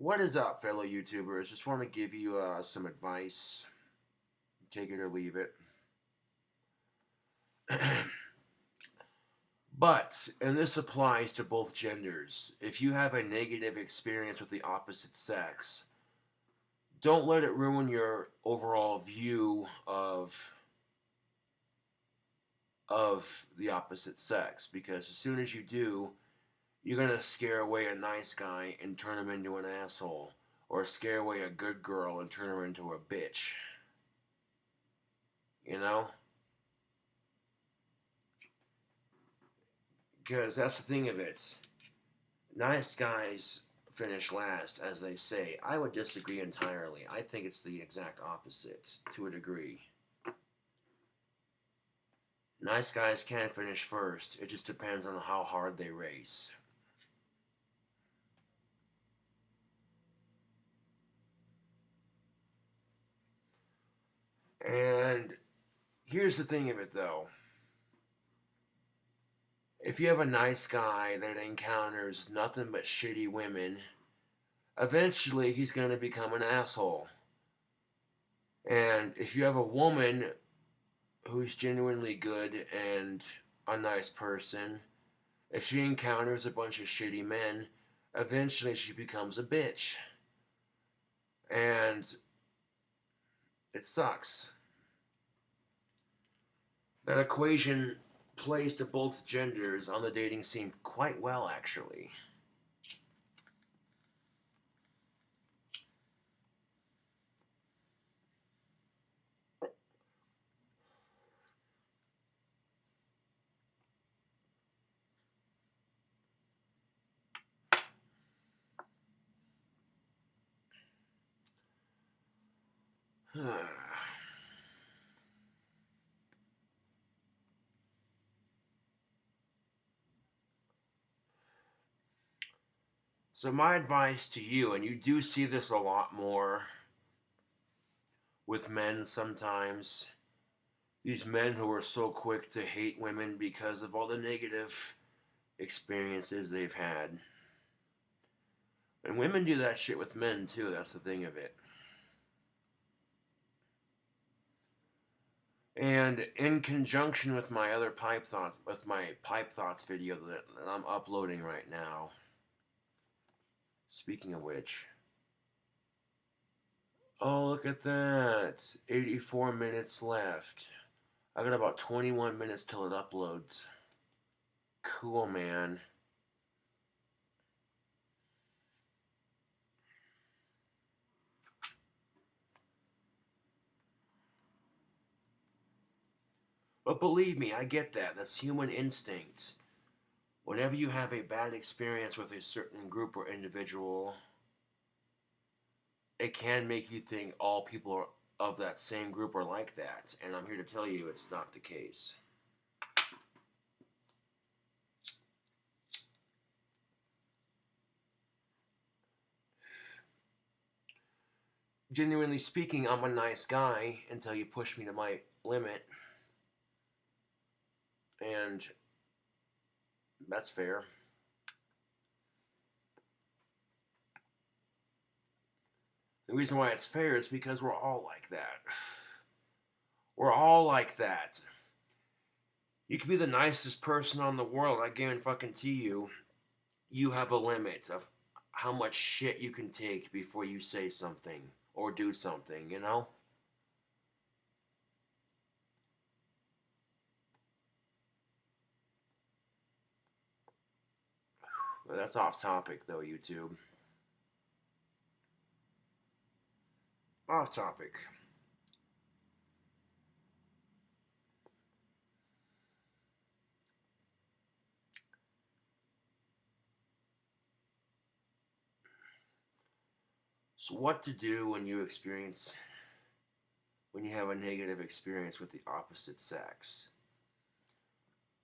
What is up, fellow YouTubers? Just want to give you some advice. Take it or leave it. But, and this applies to both genders, if you have a negative experience with the opposite sex, don't let it ruin your overall view of the opposite sex, because as soon as you do, you're going to scare away a nice guy and turn him into an asshole, or scare away a good girl and turn her into a bitch. You know? Because that's the thing of it. Nice guys finish last, as they say. I would disagree entirely. I think it's the exact opposite, to a degree. Nice guys can finish first. It just depends on how hard they race. And here's the thing of it, though. If you have a nice guy that encounters nothing but shitty women, eventually he's going to become an asshole. And if you have a woman who's genuinely good and a nice person, if she encounters a bunch of shitty men, eventually she becomes a bitch. And it sucks. That equation plays to both genders on the dating scene quite well, actually. So my advice to you, and you do see this a lot more with men sometimes, these men who are so quick to hate women because of all the negative experiences they've had. And women do that shit with men too, that's the thing of it. And in conjunction with my other pipe thoughts video that I'm uploading right now, speaking of which, oh, look at that, 84 minutes left. I got about 21 minutes till it uploads. Cool, man. But believe me, I get that. That's human instinct. Whenever you have a bad experience with a certain group or individual, it can make you think all people of that same group are like that. And I'm here to tell you it's not the case. Genuinely speaking, I'm a nice guy until you push me to my limit. And that's fair. The reason why it's fair is because we're all like that. We're all like that. You could be the nicest person on the world. I guarantee you, you have a limit of how much shit you can take before you say something or do something, you know? But that's off topic, though, YouTube. Off topic. So what to do when you have a negative experience with the opposite sex?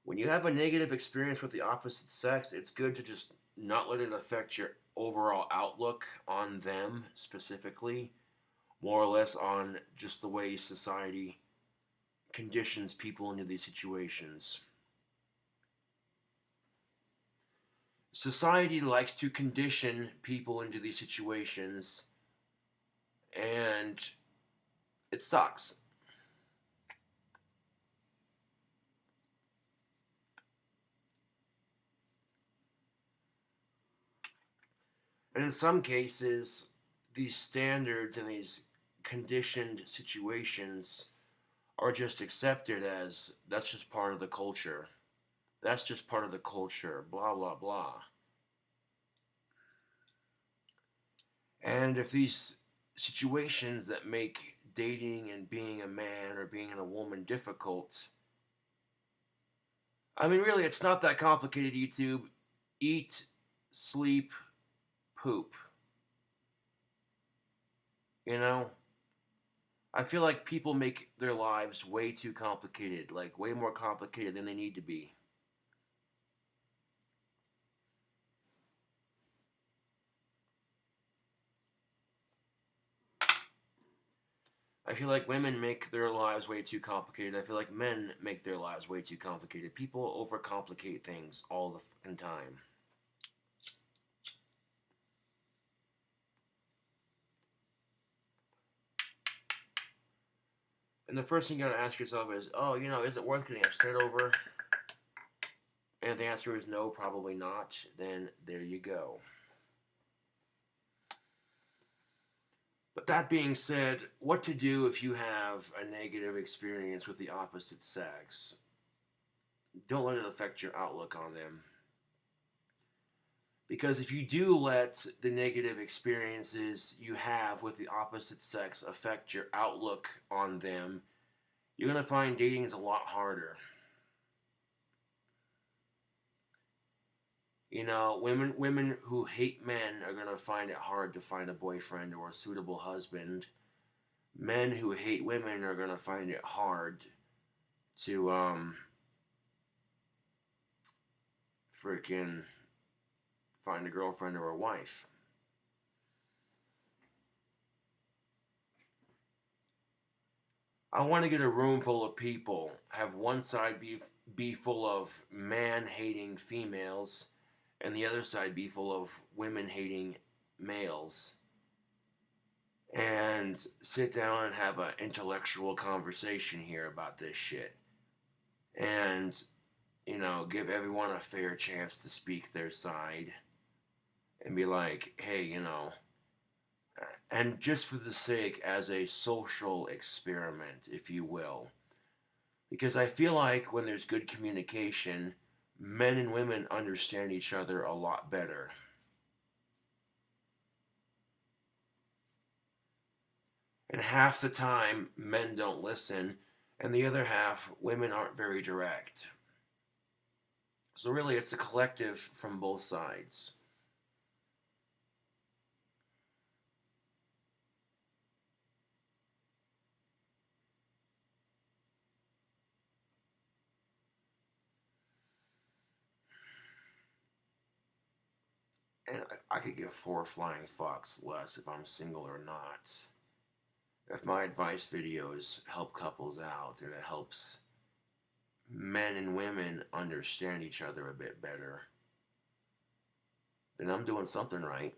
When you have a negative experience with the opposite sex, it's good to just not let it affect your overall outlook on them specifically, more or less on just the way society conditions people into these situations. society likes to condition people into these situations, and it sucks. And in some cases, these standards and these conditioned situations are just accepted as that's just part of the culture. That's just part of the culture, blah, blah, blah. And if these situations that make dating and being a man or being a woman difficult, I mean, really, it's not that complicated, YouTube. Eat, sleep, poop. You know? I feel like people make their lives way too complicated, like way more complicated than they need to be. I feel like women make their lives way too complicated. I feel like men make their lives way too complicated. People overcomplicate things all the fucking time. And the first thing you gotta ask yourself is, oh, is it worth getting upset over? And if the answer is no, probably not, then there you go. But that being said, what to do if you have a negative experience with the opposite sex? Don't let it affect your outlook on them. Because if you do let the negative experiences you have with the opposite sex affect your outlook on them, you're going to find dating is a lot harder. Women who hate men are going to find it hard to find a boyfriend or a suitable husband. Men who hate women are going to find it hard to freaking find a girlfriend or a wife. I want to get a room full of people, have one side be full of man-hating females, and the other side be full of women-hating males, and sit down and have an intellectual conversation here about this shit. And, give everyone a fair chance to speak their side. And be like, hey, and just for the sake as a social experiment, if you will. Because I feel like when there's good communication, men and women understand each other a lot better. And half the time, men don't listen, and the other half, women aren't very direct. So really, it's a collective from both sides. And I could give 4 flying fucks less if I'm single or not. If my advice videos help couples out and it helps men and women understand each other a bit better, then I'm doing something right.